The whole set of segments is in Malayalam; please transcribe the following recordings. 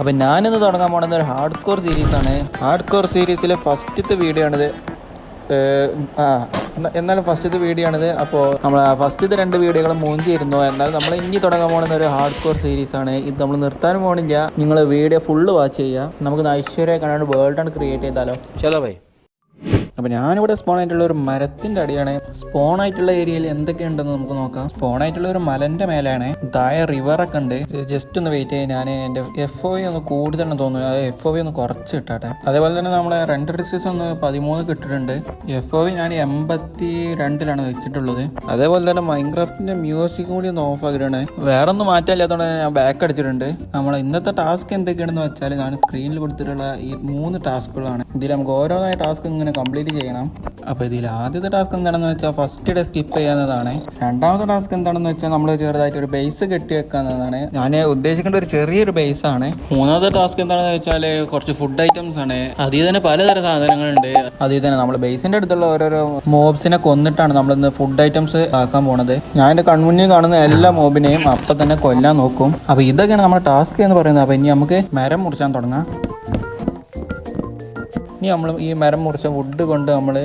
അപ്പം ഞാനിന്ന് തുടങ്ങാൻ പോകുന്നത് ഒരു ഹാർഡ് കോർ സീരീസാണ്. ഹാർഡ് കോർ സീരീസിലെ ഫസ്റ്റത്തെ വീഡിയോ ആണിത്. എന്നാലും ഫസ്റ്റത്തെ വീഡിയോ ആണിത്. അപ്പോൾ നമ്മൾ ഫസ്റ്റത്തെ 2 വീഡിയോകളും മൂഞ്ചിരുന്നു. എന്നാൽ നമ്മൾ ഇനി തുടങ്ങാൻ പോകുന്ന ഒരു ഹാർഡ് കോർ സീരീസാണ്. ഇത് നമ്മൾ നിർത്താനും പോകണില്ല. നിങ്ങൾ വീഡിയോ ഫുള്ള് വാച്ച് ചെയ്യുക. നമുക്ക് ഐശ്വര്യ കണ്ടാണ്ട് വേൾഡാണ് ക്രിയേറ്റ് ചെയ്താലോ. ചലോ ബൈ. അപ്പോൾ ഞാനിവിടെ സ്പോൺ ആയിട്ടുള്ള ഒരു മരത്തിൻ്റെ അടിയാണ്. സ്പോൺ ആയിട്ടുള്ള ഏരിയയിൽ എന്തൊക്കെയുണ്ടെന്ന് നമുക്ക് നോക്കാം. സ്പോൺ ആയിട്ടുള്ള ഒരു മലൻ്റെ മേലാണ്. താഴെ റിവറൊക്കെ ഉണ്ട്. ജസ്റ്റ് ഒന്ന് വെയിറ്റ് ചെയ്യാൻ ഞാൻ എൻ്റെ FOV ഒന്ന് കൂടുതലെന്ന് തോന്നുന്നു. അത് FOV ഒന്ന് കുറച്ച് കിട്ടാട്ടെ. അതേപോലെ തന്നെ നമ്മളെ റെൻഡർ ഡിസ്റ്റൻസ് ഒന്ന് 13 കിട്ടിയിട്ടുണ്ട്. FOV ഞാൻ 82 വെച്ചിട്ടുള്ളത്. അതേപോലെ തന്നെ മൈൻക്രാഫ്റ്റിൻ്റെ മ്യൂസിക് കൂടി ഒന്ന് ഓഫ് ആക്കിയിട്ടാണ്. വേറെ ഒന്നും മാറ്റമില്ലാത്തതുകൊണ്ട് ഞാൻ ബാക്ക് അടിച്ചിട്ടുണ്ട്. നമ്മളെ ഇന്നത്തെ ടാസ്ക് എന്തൊക്കെയാണെന്ന് വെച്ചാൽ ഞാൻ സ്ക്രീനിൽ കൊടുത്തിട്ടുള്ള ഈ 3 ടാസ്കുകളാണ്. ഇതിൽ നമുക്ക് ഓരോന്നായ ടാസ്ക് ഇങ്ങനെ കംപ്ലീറ്റ് ചെയ്യണം. അപ്പോൾ ഇതിൽ ആദ്യത്തെ ടാസ്ക് എന്താണെന്ന് വെച്ചാൽ ഫസ്റ്റ് ഡേ സ്കിപ്പ് ചെയ്യാവുന്നതാണ്. രണ്ടാമത്തെ ടാസ്ക് എന്താണെന്ന് വെച്ചാൽ നമ്മൾ ചെറുതായിട്ട് ഒരു ബേസ് കെട്ടി വെക്കാവുന്നതാണ്. ഞാൻ ഉദ്ദേശിക്കേണ്ട ഒരു ചെറിയൊരു ബേസ് ആണ്. മൂന്നാമത്തെ ടാസ്ക് എന്താണെന്ന് വെച്ചാൽ കുറച്ച് ഫുഡ് ഐറ്റംസ് ആണ്. അതിൽ തന്നെ പലതരം സാധനങ്ങളുണ്ട്. അതിൽ തന്നെ നമ്മൾ ബേസിന്റെ അടുത്തുള്ള ഓരോരോ മോബ്സിനെ കൊന്നിട്ടാണ് നമ്മൾ ഇന്ന് ഫുഡ് ഐറ്റംസ് ആക്കാൻ പോണത്. ഞാൻ എൻ്റെ കൺമുന്നിൽ കാണുന്ന എല്ലാ മോബിനെയും അപ്പം തന്നെ കൊല്ലാൻ നോക്കും. അപ്പോൾ ഇതൊക്കെയാണ് നമ്മുടെ ടാസ്ക് എന്ന് പറയുന്നത്. അപ്പോൾ ഇനി നമുക്ക് മരം മുറിച്ചാൻ തുടങ്ങാം. ഇനി നമ്മൾ ഈ മരം മുറിച്ച വുഡ് കൊണ്ട് നമ്മൾ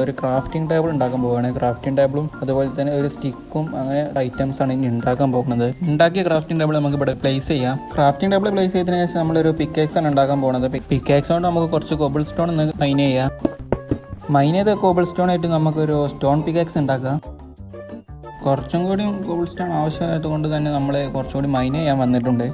ഒരു ക്രാഫ്റ്റിംഗ് ടേബിൾ ഉണ്ടാക്കാൻ പോവുകയാണ്. ക്രാഫ്റ്റിംഗ് ടേബിളും അതുപോലെ തന്നെ ഒരു സ്റ്റിക്കും അങ്ങനെ ഐറ്റംസ് ആണ് ഇനി ഉണ്ടാക്കാൻ പോകുന്നത്. ഉണ്ടാക്കിയ ക്രാഫ്റ്റിംഗ് ടേബിൾ നമുക്ക് ഇവിടെ പ്ലേസ് ചെയ്യാം. ക്രാഫ്റ്റിംഗ് ടേബിൾ പ്ലേസ് ചെയ്തതിനു ശേഷം നമ്മളൊരു പിക്കാക്സ് ആണ് ഉണ്ടാക്കാൻ പോകുന്നത്. പിക്കാക്സ് കൊണ്ട് നമുക്ക് കുറച്ച് കോബിൾ സ്റ്റോൺ ഒന്ന് മൈൻ ചെയ്യാം. മൈൻ ചെയ്ത കോബിൾ സ്റ്റോൺ ആയിട്ട് നമുക്കൊരു സ്റ്റോൺ പിക്കാക്സ് ഉണ്ടാക്കാം. കുറച്ചും കൂടി കോബിൾ സ്റ്റോൺ ആവശ്യമായത് കൊണ്ട് തന്നെ നമ്മൾ കുറച്ചുകൂടി മൈൻ ചെയ്യാൻ വന്നിട്ടുണ്ട്.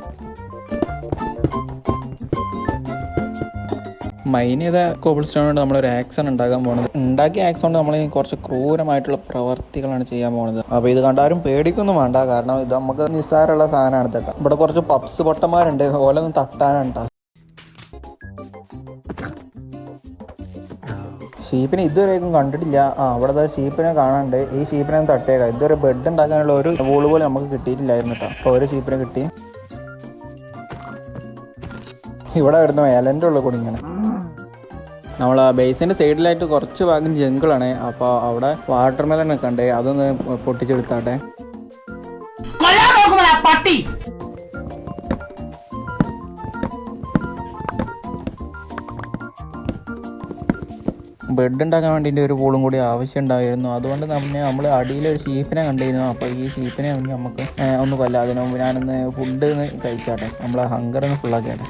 മൈൻ ചെയ്ത കോബിൾ സ്റ്റോൺ കൊണ്ട് നമ്മളൊരു ആക്സാണ് ഉണ്ടാക്കാൻ പോകുന്നത്. ഉണ്ടാക്കിയ ആക്സ് കൊണ്ട് നമ്മൾ കുറച്ച് ക്രൂരമായിട്ടുള്ള പ്രവർത്തികളാണ് ചെയ്യാൻ പോകുന്നത്. അപ്പോൾ ഇത് കണ്ടാരും പേടിക്കൊന്നും വേണ്ട, കാരണം ഇത് നമുക്ക് നിസ്സാരമുള്ള സാധനമാണ് ഇതൊക്കെ. ഇവിടെ കുറച്ച് പപ്സ് പൊട്ടന്മാരുണ്ട്, ഓലൊന്നും തട്ടാനുണ്ടാ. ഷീപ്പിനെ ഇതുവരെയും കണ്ടിട്ടില്ല. അവിടെ ഷീപ്പിനെ കാണാണ്ട്. ഈ ഷീപ്പിനെ തട്ടേക്കാം. ഇതുവരെ ബെഡ് ഉണ്ടാക്കാനുള്ള ഒരു വൂള് പോലെ നമുക്ക് കിട്ടിയിട്ടില്ലായിരുന്നു കേട്ടോ. അപ്പോൾ ഒരു ഷീപ്പിനെ കിട്ടി. ഇവിടെ വരുന്ന മേലൻ്റെ ഉള്ളിൽ കൂടി ഇങ്ങനെ നമ്മൾ ബേസിൻ്റെ സൈഡിലായിട്ട് കുറച്ച് ഭാഗം ജംഗിളാണ്. അപ്പോൾ അവിടെ വാട്ടർ മെലൺ ഒക്കെ ഉണ്ട്. അതൊന്ന് പൊട്ടിച്ചെടുത്താട്ടെ. ബെഡ് ഉണ്ടാക്കാൻ വേണ്ടിയിട്ട് ഒരു പൂളും കൂടി ആവശ്യം ഉണ്ടായിരുന്നു. അതുകൊണ്ട് തന്നെ നമ്മൾ അടിയിലൊരു ഷീപ്പിനെ കണ്ടിരുന്നു. അപ്പോൾ ഈ ഷീപ്പിനെ നമുക്ക് ഒന്ന് കൊല്ലാം. അതിന് മുമ്പ് ഞാനൊന്ന് ഫുഡ് കഴിച്ചാട്ടെ. നമ്മൾ ഹങ്കറൊന്ന് ഫുള്ളാക്കിയാട്ടെ.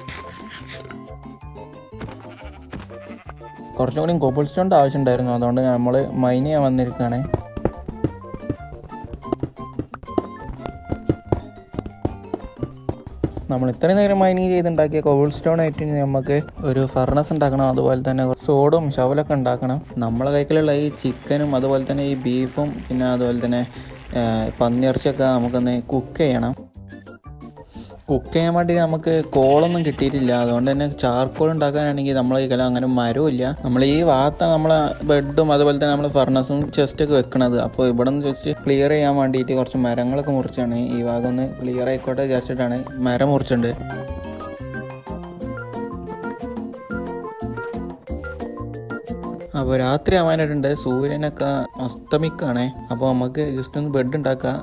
കുറച്ചും കൂടി കോബിൾ സ്റ്റോണിൻ്റെ ആവശ്യം ഉണ്ടായിരുന്നു. അതുകൊണ്ട് നമ്മൾ മൈൻ ചെയ്യാൻ വന്നിരിക്കുകയാണ്. നമ്മൾ ഇത്രയും നേരം മൈനിങ് ചെയ്തുണ്ടാക്കിയ കോബിൾ സ്റ്റോൺ ആയിട്ട് നമുക്ക് ഒരു ഫർണസ് ഉണ്ടാക്കണം. അതുപോലെ തന്നെ സോഡും ഷവലൊക്കെ ഉണ്ടാക്കണം. നമ്മളെ കൈക്കിലുള്ള ഈ ചിക്കനും അതുപോലെ തന്നെ ഈ ബീഫും പിന്നെ അതുപോലെ തന്നെ പന്നിയിറച്ചിയൊക്കെ നമുക്കൊന്ന് കുക്ക് ചെയ്യണം. കുക്ക് ചെയ്യാൻ വേണ്ടി നമുക്ക് കോളൊന്നും കിട്ടിയിട്ടില്ല. അതുകൊണ്ട് തന്നെ ചാർക്കോൾ ഉണ്ടാക്കാനാണെങ്കിൽ നമ്മളെ ഈ കല അങ്ങനെ മരവും ഇല്ല. നമ്മൾ ഈ ഭാഗത്താണ് നമ്മളെ ബെഡും അതുപോലെ തന്നെ നമ്മൾ ഫർണസും ചെസ്റ്റൊക്കെ വെക്കണത്. അപ്പോൾ ഇവിടെ നിന്ന് ജസ്റ്റ് ക്ലിയർ ചെയ്യാൻ വേണ്ടിയിട്ട് കുറച്ച് മരങ്ങളൊക്കെ മുറിച്ചാണ്. ഈ ഭാഗം ഒന്ന് ക്ലിയർ ആയിക്കോട്ടെ വിചാരിച്ചിട്ടാണ് മരം മുറിച്ചിട്ടുണ്ട്. അപ്പോൾ രാത്രി ആവാനായിട്ടുണ്ട്. സൂര്യനൊക്കെ അസ്തമിക്കാണ്. അപ്പോൾ നമുക്ക് ജസ്റ്റ് ഒന്ന് ബെഡ് ഉണ്ടാക്കാം.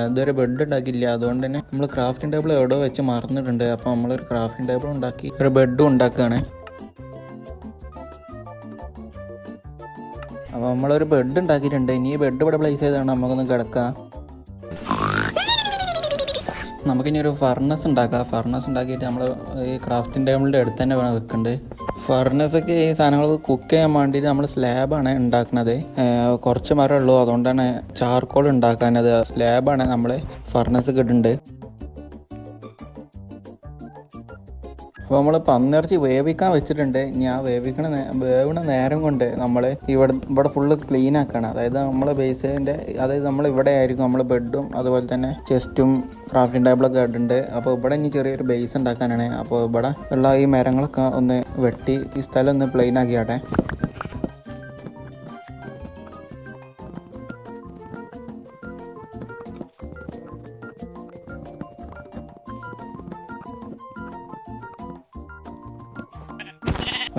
ഇതുവരെ ബെഡ് ഉണ്ടാക്കിയില്ല. അതുകൊണ്ട് തന്നെ നമ്മൾ ക്രാഫ്റ്റിംഗ് ടേബിൾ എവിടെ വെച്ച് മറന്നിട്ടുണ്ട്. അപ്പോൾ നമ്മളൊരു ക്രാഫ്റ്റിംഗ് ടേബിൾ ഉണ്ടാക്കി ഒരു ബെഡും ഉണ്ടാക്കുകയാണ്. അപ്പോൾ നമ്മളൊരു ബെഡ് ഉണ്ടാക്കിയിട്ടുണ്ട്. ഇനി ഈ ബെഡ് ഇവിടെ പ്ലേസ് ചെയ്താണ് നമുക്കൊന്ന് കിടക്കാം. നമുക്കിനി ഒരു ഫർണസ് ഉണ്ടാക്കാം. ഫർണസ് ഉണ്ടാക്കിയിട്ട് നമ്മൾ ഈ ക്രാഫ്റ്റിംഗ് ടേബിളിൻ്റെ അടുത്ത് തന്നെ വേണം വെക്കേണ്ടത്. ഫർണസൊക്കെ ഈ സാധനങ്ങൾക്ക് കുക്ക് ചെയ്യാൻ വേണ്ടിയിട്ട് നമ്മൾ സ്ലാബാണ് ഉണ്ടാക്കുന്നത്. കുറച്ച് മരം ഉള്ളൂ, അതുകൊണ്ടാണ് ചാർക്കോൾ ഉണ്ടാക്കാനത്. സ്ലാബാണ് നമ്മൾ ഫർണസ് ഇടുന്നുണ്ട്. അപ്പോൾ നമ്മൾ പന്നിയിറച്ചി വേവിക്കാൻ വെച്ചിട്ടുണ്ട്. ഇനി ആ വേവണ നേരം കൊണ്ട് നമ്മൾ ഇവിടെ ഫുള്ള് ക്ലീൻ ആക്കുകയാണ്. അതായത് നമ്മളെ ബേസിൻ്റെ നമ്മൾ ഇവിടെ ആയിരിക്കും നമ്മൾ ബെഡും അതുപോലെ തന്നെ ചെസ്റ്റും ക്രാഫ്റ്റിംഗ് ടേബിളൊക്കെ ഇടുന്നുണ്ട്. അപ്പോൾ ഇവിടെ ഇനി ചെറിയൊരു ബേസ് ഉണ്ടാക്കാനാണ്. അപ്പോൾ ഇവിടെ ഉള്ള ഈ മരങ്ങളൊക്കെ ഒന്ന് വെട്ടി ഈ സ്ഥലം ഒന്ന് പ്ലെയിൻ ആക്കിയാട്ടെ.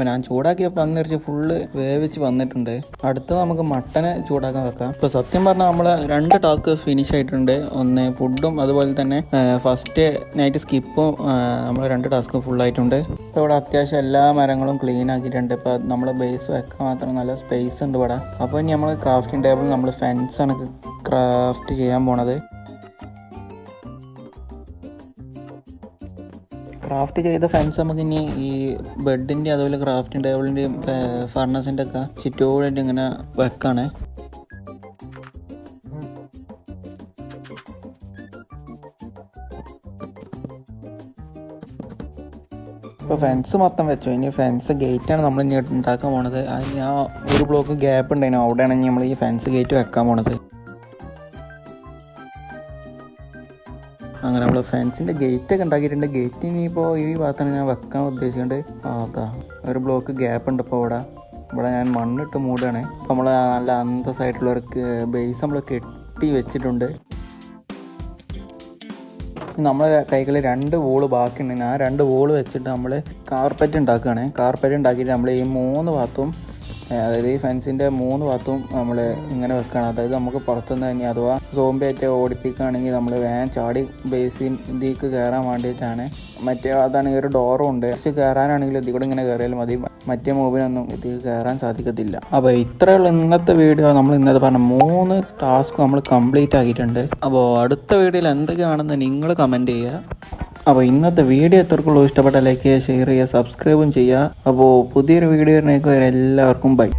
അപ്പോൾ ഞാൻ ചൂടാക്കിയ പന്നിറച്ചി ഫുള്ള് വേവിച്ച് വന്നിട്ടുണ്ട്. അടുത്ത് നമുക്ക് മട്ടനെ ചൂടാക്കാൻ വെക്കാം. ഇപ്പോൾ സത്യം പറഞ്ഞാൽ നമ്മൾ 2 ടാസ്ക് ഫിനിഷ് ആയിട്ടുണ്ട്. ഒന്ന് ഫുഡും അതുപോലെ തന്നെ ഫസ്റ്റ് നൈറ്റ് സ്കിപ്പും നമ്മൾ 2 ടാസ്ക് ഫുള്ളായിട്ടുണ്ട്. ഇപ്പോൾ ഇവിടെ അത്യാവശ്യം എല്ലാ മരങ്ങളും ക്ലീൻ ആക്കിയിട്ടുണ്ട്. ഇപ്പോൾ നമ്മൾ ബേസ് വെക്കാൻ മാത്രം നല്ല സ്പേസ് ഉണ്ട് ഇവിടെ. അപ്പോൾ ഇനി നമ്മൾ ക്രാഫ്റ്റിംഗ് ടേബിൾ നമ്മൾ ഫെൻസാണ് ക്രാഫ്റ്റ് ചെയ്യാൻ പോണത്. ക്രാഫ്റ്റ് ചെയ്ത ഫെൻസ് നമുക്ക് ഇനി ഈ ബെഡിൻ്റെ അതുപോലെ ക്രാഫ്റ്റിംഗ് ടേബിളിൻ്റെയും ഫർണസിൻ്റെ ഒക്കെ ചുറ്റോടായിട്ട് ഇങ്ങനെ വെക്കാണ്. ഇപ്പോൾ ഫെൻസ് മൊത്തം വെച്ചു. ഇനി ഫെൻസ് ഗേറ്റാണ് നമ്മൾ ഇനി ഉണ്ടാക്കാൻ പോണത്. അതിന് ആ ഒരു ബ്ലോക്ക് ഗ്യാപ്പ് ഉണ്ടായിരുന്നു, അവിടെയാണ് ഇനി നമ്മൾ ഈ ഫെൻസ് ഗേറ്റ് വെക്കാൻ പോണത്. അങ്ങനെ നമ്മൾ ഫെൻസിൻ്റെ ഗേറ്റൊക്കെ ഉണ്ടാക്കിയിട്ടുണ്ട്. ഗേറ്റ് ഇനിയിപ്പോൾ ഈ ഭാഗത്താണ് ഞാൻ വെക്കാൻ ഉദ്ദേശിച്ചുകൊണ്ട് അതാ ഒരു ബ്ലോക്ക് ഗ്യാപ്പ് ഉണ്ട്. ഇപ്പോൾ ഇവിടെ ഞാൻ മണ്ണിട്ട് മൂടുകയാണ്. അപ്പോൾ നമ്മൾ നല്ല അന്തസ്സായിട്ടുള്ളൊരു ബേസ് നമ്മൾ കെട്ടി വെച്ചിട്ടുണ്ട്. നമ്മളെ കൈകളിൽ 2 വോള് ബാക്കിയുണ്ടെങ്കിൽ ആ 2 വോള് വെച്ചിട്ട് നമ്മൾ കാർപ്പറ്റ് ഉണ്ടാക്കുകയാണ്. കാർപ്പറ്റ് ഉണ്ടാക്കിയിട്ട് നമ്മൾ ഈ 3 ഭാഗത്തും, അതായത് ഈ ഫെൻസിൻ്റെ 3 ഭാഗത്തും നമ്മൾ ഇങ്ങനെ വെക്കുകയാണ്. അതായത് നമുക്ക് പുറത്തുനിന്ന് തന്നെ അഥവാ സോംബി ആയിട്ട് ഓടിപ്പിക്കുകയാണെങ്കിൽ നമ്മൾ വേഗം ചാടി ബേസിലേക്ക് കയറാൻ വേണ്ടിയിട്ടാണ്. മറ്റേ അതാണെങ്കിൽ ഒരു ഡോറും ഉണ്ട്. പക്ഷെ കയറാനാണെങ്കിൽ ഇതിൽ കൂടെ ഇങ്ങനെ കയറിയാലും മതി, മറ്റേ മൂവിനൊന്നും ഇതിൽ കയറാൻ സാധിക്കത്തില്ല. അപ്പോൾ ഇത്രയുള്ള ഇന്നത്തെ വീഡിയോ. നമ്മൾ ഇന്നത്തെ പറഞ്ഞ 3 ടാസ്ക് നമ്മൾ കംപ്ലീറ്റ് ആക്കിയിട്ടുണ്ട്. അപ്പോൾ അടുത്ത വീഡിയോയിൽ എന്തൊക്കെയാണെന്ന് നിങ്ങൾ കമൻറ്റ് ചെയ്യുക. അപ്പോൾ ഇന്നത്തെ വീഡിയോ എത്രക്കുള്ളൂ ഇഷ്ടപ്പെട്ട ലൈക്ക് ചെയ്യുക, ഷെയർ ചെയ്യുക, സബ്സ്ക്രൈബും ചെയ്യുക. അപ്പോൾ പുതിയൊരു വീഡിയോ എല്ലാവർക്കും ബൈ.